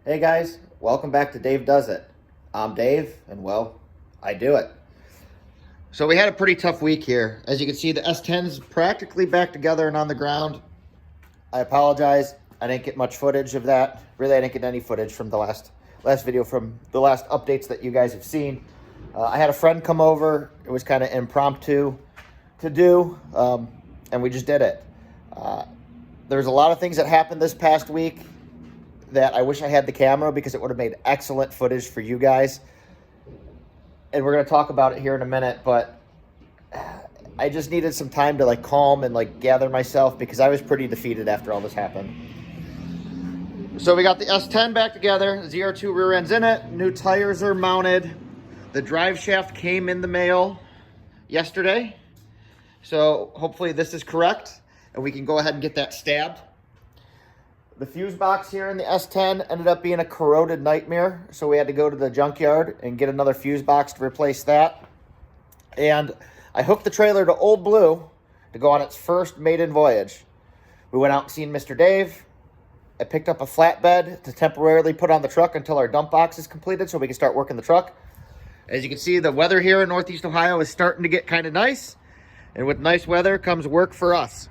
Hey guys, welcome back to Dave Does It. I'm Dave, and well, I do it. So we had a pretty tough week here. As you can see, the S10's practically back together and on the ground. I apologize. I didn't get much footage of that. Really, I didn't get any footage from the last video, from the last updates that you guys have seen. I had a friend come over. It was kind of impromptu to do, and we just did it. There's a lot of things that happened this past week that I wish I had the camera, because it would have made excellent footage for you guys. And we're going to talk about it here in a minute, but I just needed some time to calm and gather myself, because I was pretty defeated after all this happened. So we got the S10 back together, ZR2 rear end's in it, new tires are mounted. The drive shaft came in the mail yesterday. So hopefully this is correct and we can go ahead and get that stabbed. The fuse box here in the S10 ended up being a corroded nightmare, so we had to go to the junkyard and get another fuse box to replace that. And I hooked the trailer to Old Blue to go on its first maiden voyage. We went out and seen Mr. Dave. I picked up a flatbed to temporarily put on the truck until our dump box is completed so we can start working the truck. As you can see, the weather here in Northeast Ohio is starting to get kind of nice. And with nice weather comes work for us.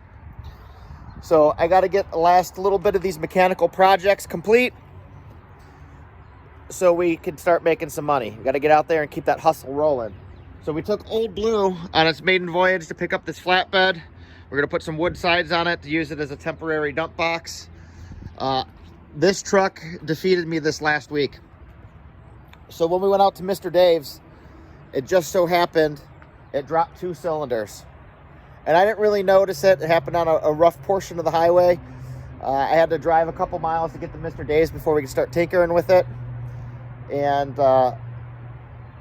So I got to get the last little bit of these mechanical projects complete so we can start making some money. We got to get out there and keep that hustle rolling. So we took Old Blue on its maiden voyage to pick up this flatbed. We're going to put some wood sides on it to use it as a temporary dump box. This truck defeated me this last week. So when we went out to Mr. Dave's, it just so happened it dropped 2 cylinders. And I didn't really notice it. It happened on a rough portion of the highway. I had to drive a couple miles to get to Mr. Dave's before we could start tinkering with it. And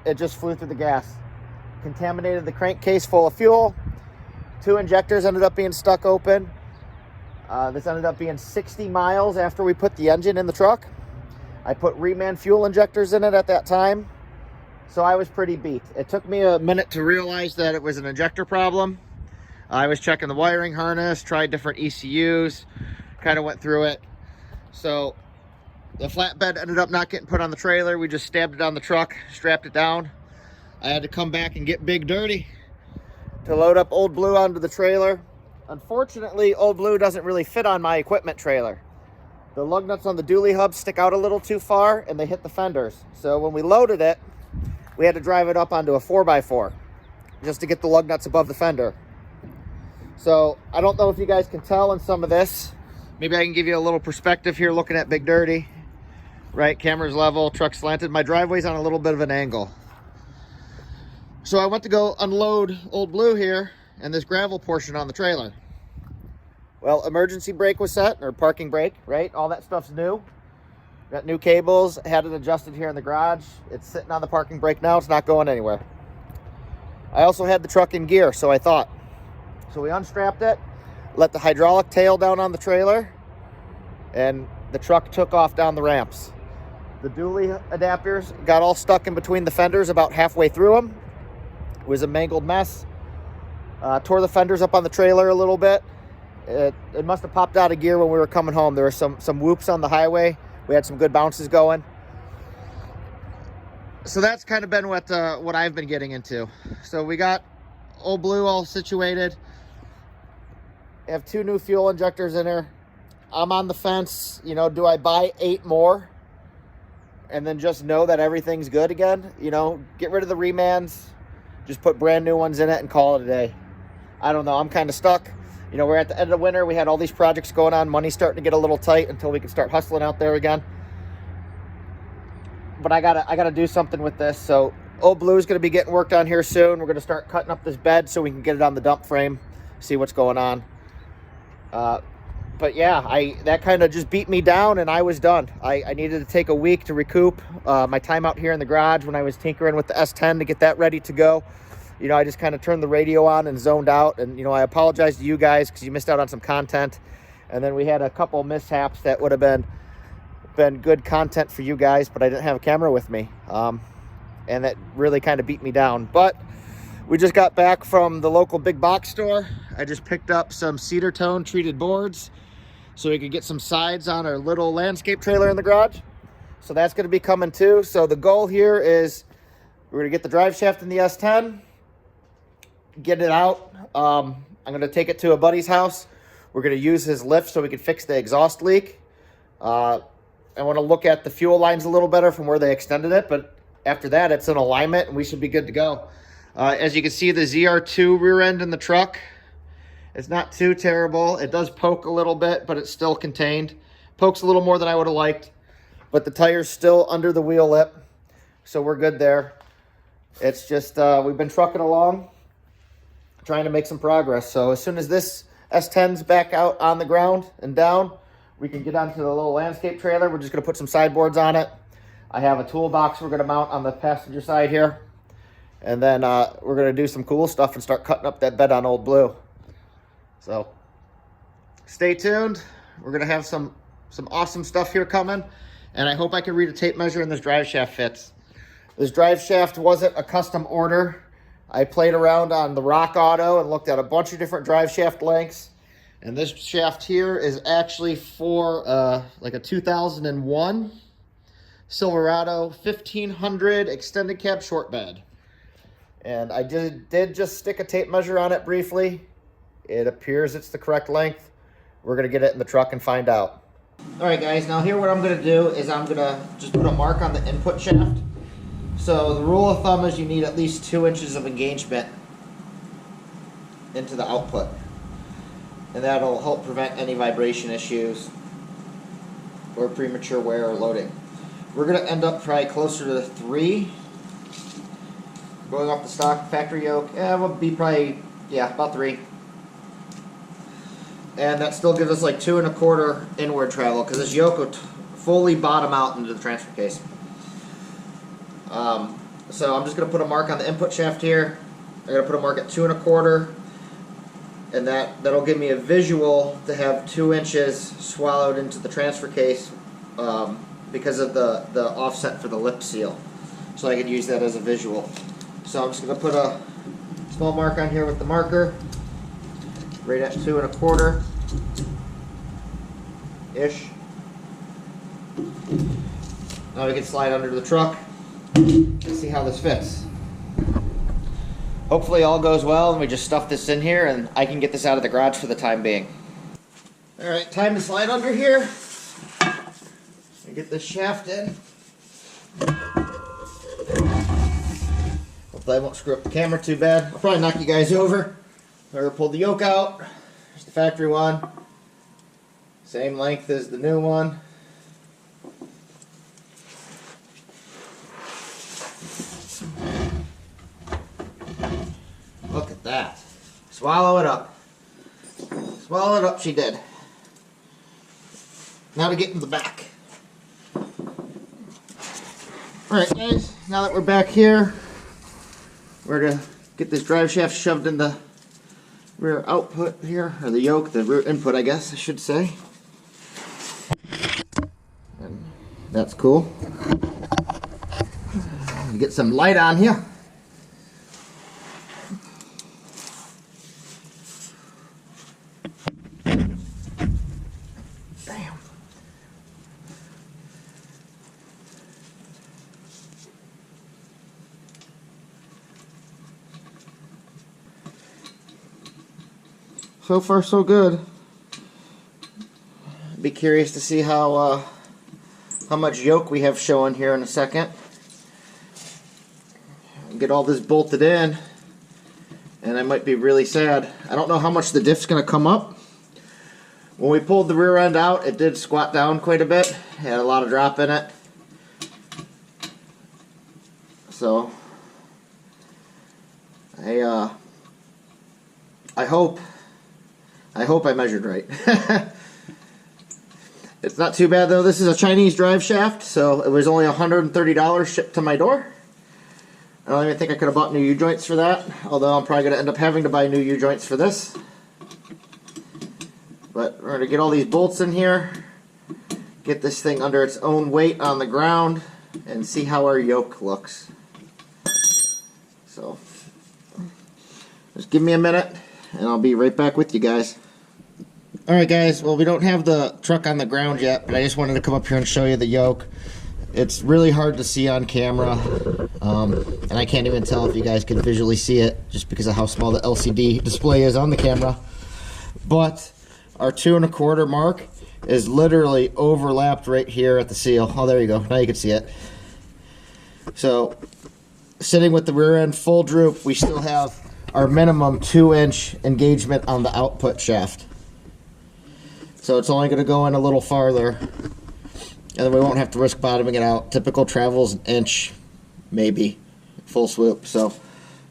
it just flew through the gas. Contaminated the crankcase full of fuel. 2 injectors ended up being stuck open. This ended up being 60 miles after we put the engine in the truck. I put reman fuel injectors in it at that time. So I was pretty beat. It took me a minute to realize that it was an injector problem. I was checking the wiring harness, tried different ECUs, kind of went through it. So the flatbed ended up not getting put on the trailer. We just stabbed it on the truck, strapped it down. I had to come back and get Big Dirty to load up Old Blue onto the trailer. Unfortunately, Old Blue doesn't really fit on my equipment trailer. The lug nuts on the dually hub stick out a little too far and they hit the fenders. So when we loaded it, we had to drive it up onto a 4x4 just to get the lug nuts above the fender. So I don't know if you guys can tell in some of this. Maybe I can give you a little perspective here looking at Big Dirty. Right, camera's level, truck slanted. My driveway's on a little bit of an angle. So I went to go unload Old Blue here and this gravel portion on the trailer. Well, emergency brake was set, or parking brake, right? All that stuff's new. Got new cables, had it adjusted here in the garage. It's sitting on the parking brake now, it's not going anywhere. I also had the truck in gear, so I thought. So we unstrapped it, let the hydraulic tail down on the trailer, and the truck took off down the ramps. The dually adapters got all stuck in between the fenders about halfway through them. It was a mangled mess. Tore the fenders up on the trailer a little bit. It must have popped out of gear when we were coming home. There were some whoops on the highway. We had some good bounces going. So that's kind of been what I've been getting into. So we got Old Blue all situated. I have 2 new fuel injectors in her. I'm on the fence. You know, do I buy 8 more and then just know that everything's good again? You know, get rid of the remans, just put brand new ones in it and call it a day. I don't know. I'm kind of stuck. You know, we're at the end of the winter. We had all these projects going on. Money's starting to get a little tight until we can start hustling out there again. But I gotta do something with this. So Old Blue is going to be getting worked on here soon. We're going to start cutting up this bed so we can get it on the dump frame, see what's going on. But yeah, that kind of just beat me down and I was done. I needed to take a week to recoup my time out here in the garage when I was tinkering with the S10 to get that ready to go. You know, I just kind of turned the radio on and zoned out. And, you know, I apologize to you guys because you missed out on some content. And then we had a couple mishaps that would have been good content for you guys, but I didn't have a camera with me. And that really kind of beat me down. But we just got back from the local big box store. I just picked up some cedar tone treated boards so we could get some sides on our little landscape trailer in the garage. So that's going to be coming too. So the goal here is we're going to get the drive shaft in the S10, get it out. I'm going to take it to a buddy's house. We're going to use his lift so we can fix the exhaust leak. I want to look at the fuel lines a little better from where they extended it, but after that, it's in alignment and we should be good to go. As you can see, the ZR2 rear end in the truck, it's not too terrible. It does poke a little bit, but it's still contained. Pokes a little more than I would have liked, but the tire's still under the wheel lip, so we're good there. It's just, we've been trucking along, trying to make some progress. So as soon as this S10's back out on the ground and down, we can get onto the little landscape trailer. We're just going to put some sideboards on it. I have a toolbox we're going to mount on the passenger side here. And then we're going to do some cool stuff and start cutting up that bed on Old Blue. So stay tuned. We're going to have some awesome stuff here coming. And I hope I can read a tape measure and this drive shaft fits. This drive shaft wasn't a custom order. I played around on the Rock Auto and looked at a bunch of different drive shaft lengths. And this shaft here is actually for like a 2001 Silverado 1500 extended cab short bed. And I did just stick a tape measure on it briefly. It appears it's the correct length. We're going to get it in the truck and find out. All right, guys. Now here what I'm going to do is I'm going to just put a mark on the input shaft. So the rule of thumb is you need at least 2 inches of engagement into the output. And that'll help prevent any vibration issues or premature wear or loading. We're going to end up probably closer to the 3. Going off the stock factory yoke, we'll be probably, about 3. And that still gives us like 2 1/4 inward travel because this yoke will fully bottom out into the transfer case. So I'm just going to put a mark on the input shaft here. I'm going to put a mark at 2 1/4. And that'll give me a visual to have 2 inches swallowed into the transfer case because of the offset for the lip seal. So I could use that as a visual. So I'm just going to put a small mark on here with the marker, right at 2 1/4-ish. Now we can slide under the truck and see how this fits. Hopefully all goes well and we just stuff this in here and I can get this out of the garage for the time being. Alright, time to slide under here and get this shaft in. Hopefully I won't screw up the camera too bad. I'll probably knock you guys over. Or pull the yoke out. There's the factory one. Same length as the new one. Look at that. Swallow it up. Swallow it up, she did. Now to get in the back. Alright guys, now that we're back here, we're going to get this drive shaft shoved in the rear output here, or the yoke, the rear input I guess I should say. And that's cool. Get some light on here. So far, so good. Be curious to see how much yoke we have showing here in a second. Get all this bolted in, and I might be really sad. I don't know how much the diff's going to come up. When we pulled the rear end out, it did squat down quite a bit. It had a lot of drop in it. So I hope I measured right. It's not too bad though. This is a Chinese drive shaft, so it was only $130 shipped to my door. I don't even think I could have bought new U-joints for that, although I'm probably going to end up having to buy new U-joints for this. But we're going to get all these bolts in here, get this thing under its own weight on the ground, and see how our yoke looks. So, just give me a minute, and I'll be right back with you guys. Alright guys, well we don't have the truck on the ground yet, but I just wanted to come up here and show you the yoke. It's really hard to see on camera, and I can't even tell if you guys can visually see it just because of how small the LCD display is on the camera. But our 2 1/4 mark is literally overlapped right here at the seal. Oh, there you go. Now you can see it. So, sitting with the rear end full droop, we still have our minimum 2-inch engagement on the output shaft. So it's only going to go in a little farther, and then we won't have to risk bottoming it out. Typical travel's an inch, maybe, full swoop. So,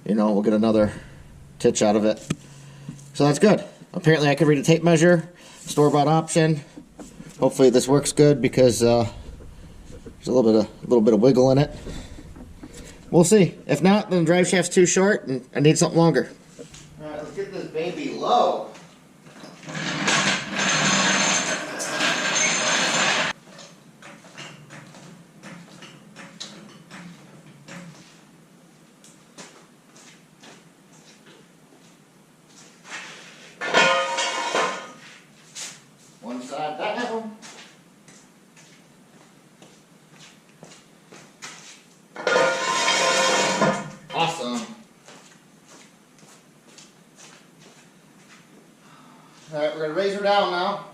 you know, we'll get another titch out of it. So that's good. Apparently I can read a tape measure, store-bought option. Hopefully this works good because there's a little bit of wiggle in it. We'll see. If not, then the drive shaft's too short and I need something longer. All right, let's get this baby low. One side down. Awesome. All right, we're going to raise her down now.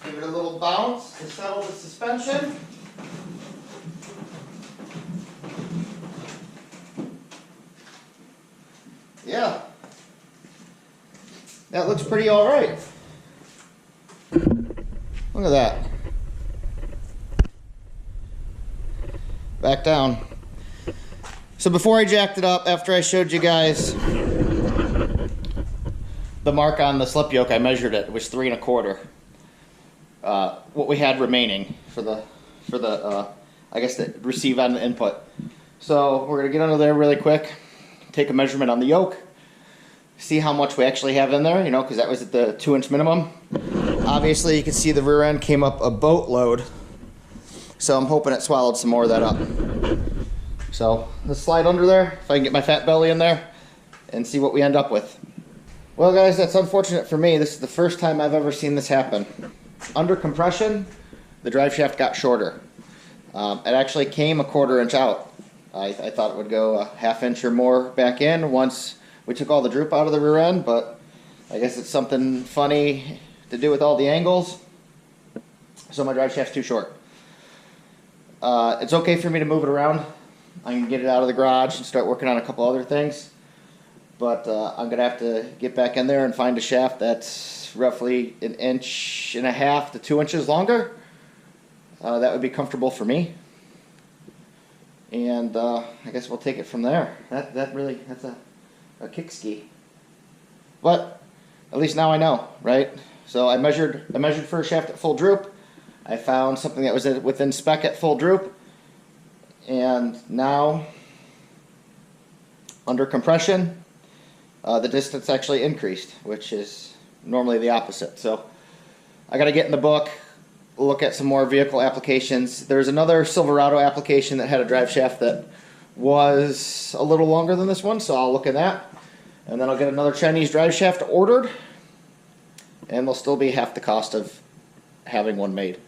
Give it a little bounce to settle the suspension. Yeah, that looks pretty all right. Look at that. Back down. So before I jacked it up, after I showed you guys the mark on the slip yoke, I measured it. It was 3 1/4. What we had remaining for the I guess the receive on the input. So we're gonna get under there really quick, take a measurement on the yoke, see how much we actually have in there, you know, because that was at the 2-inch minimum. Obviously, you can see the rear end came up a boatload, so I'm hoping it swallowed some more of that up. So let's slide under there, if I can get my fat belly in there, and see what we end up with. Well, guys, that's unfortunate for me. This is the first time I've ever seen this happen. Under compression, the drive shaft got shorter. It actually came a 1/4 inch out. I thought it would go a 1/2 inch or more back in once we took all the droop out of the rear end, but I guess it's something funny to do with all the angles. So my drive shaft's too short. It's okay for me to move it around. I can get it out of the garage and start working on a couple other things. But I'm going to have to get back in there and find a shaft that's roughly 1.5 inches to 2 inches longer. That would be comfortable for me. And I guess we'll take it from there. That's a kick ski. But at least now I know, right? So I measured for a shaft at full droop. I found something that was within spec at full droop. And now, under compression, the distance actually increased, which is normally the opposite. So I got to get in the book, look at some more vehicle applications. There's another Silverado application that had a drive shaft that was a little longer than this one, so I'll look at that. And then I'll get another Chinese drive shaft ordered, and they'll still be half the cost of having one made.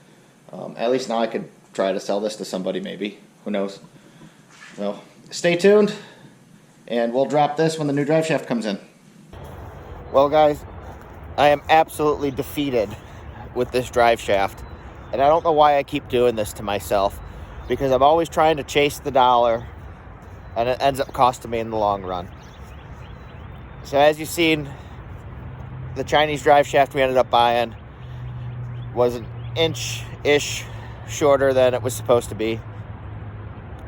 At least now I could try to sell this to somebody, maybe. Who knows? So stay tuned, and we'll drop this when the new drive shaft comes in. Well, guys, I am absolutely defeated with this drive shaft, and I don't know why I keep doing this to myself, because I'm always trying to chase the dollar, and it ends up costing me in the long run. So as you've seen, the Chinese drive shaft we ended up buying was 1 inch-ish shorter than it was supposed to be.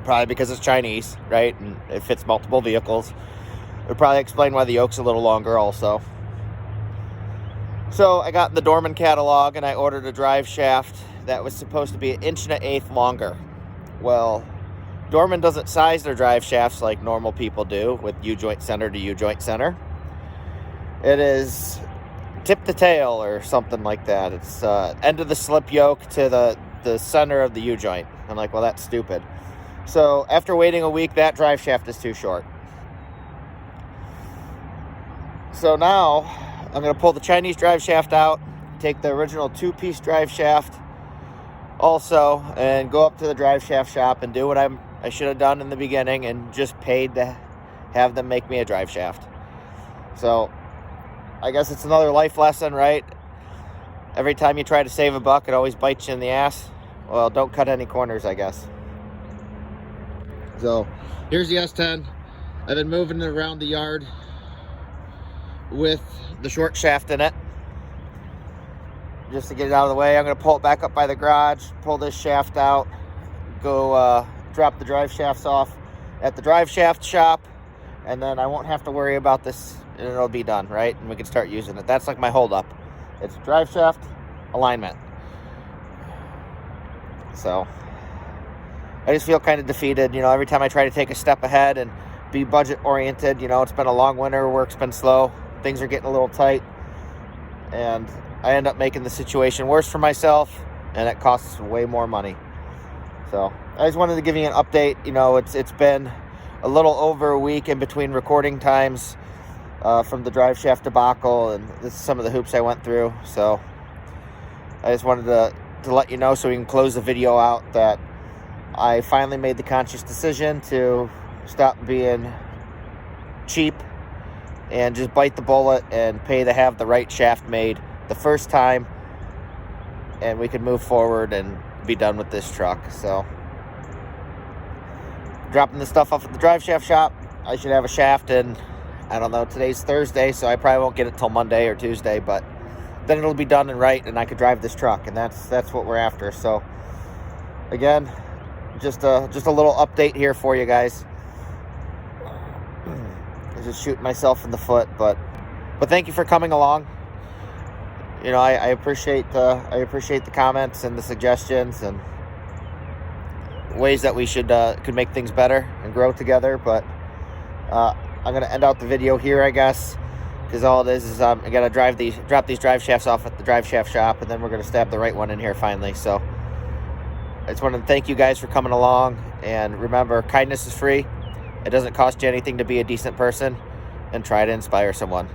Probably because it's Chinese, right? And it fits multiple vehicles. It would probably explain why the yoke's a little longer also. So I got the Dorman catalog and I ordered a drive shaft that was supposed to be 1 1/8 inches longer. Well, Dorman doesn't size their drive shafts like normal people do, with U-joint center to U-joint center. It is tip to tail or something like that. It's end of the slip yoke to the center of the U-joint. I'm like, well, that's stupid. So after waiting a week, that drive shaft is too short. So now I'm going to pull the Chinese drive shaft out, take the original 2-piece drive shaft also, and go up to the drive shaft shop and do what I should have done in the beginning and just paid to have them make me a drive shaft. So I guess it's another life lesson, right? Every time you try to save a buck, it always bites you in the ass. Well, don't cut any corners, I guess. So here's the S10. I've been moving it around the yard with the short shaft in it just to get it out of the way. I'm going to pull it back up by the garage, pull this shaft out, go drop the drive shafts off at the drive shaft shop, and then I won't have to worry about this, and it'll be done, right? And we can start using it. That's like my holdup. It's drive shaft alignment. So I just feel kind of defeated. You know, every time I try to take a step ahead and be budget oriented, you know, it's been a long winter, work's been slow, things are getting a little tight, and I end up making the situation worse for myself, and it costs way more money. So I just wanted to give you an update. You know, it's been a little over a week in between recording times from the drive shaft debacle, and this is some of the hoops I went through. So I just wanted to let you know, so we can close the video out, that I finally made the conscious decision to stop being cheap and just bite the bullet and pay to have the right shaft made the first time, and we could move forward and be done with this truck. So dropping the stuff off at the drive shaft shop. I should have a shaft in, I don't know, today's Thursday, so I probably won't get it till Monday or Tuesday, but then it'll be done and right, and I could drive this truck, and that's what we're after. So again, just a little update here for you guys. I'm just shooting myself in the foot, but thank you for coming along. You know, I appreciate the comments and the suggestions and ways that we could make things better and grow together. But I'm gonna end out the video here, I guess, because all it is I gotta drop these drive shafts off at the drive shaft shop, and then we're gonna stab the right one in here finally. So I just want to thank you guys for coming along, and remember, kindness is free. It doesn't cost you anything to be a decent person, and try to inspire someone.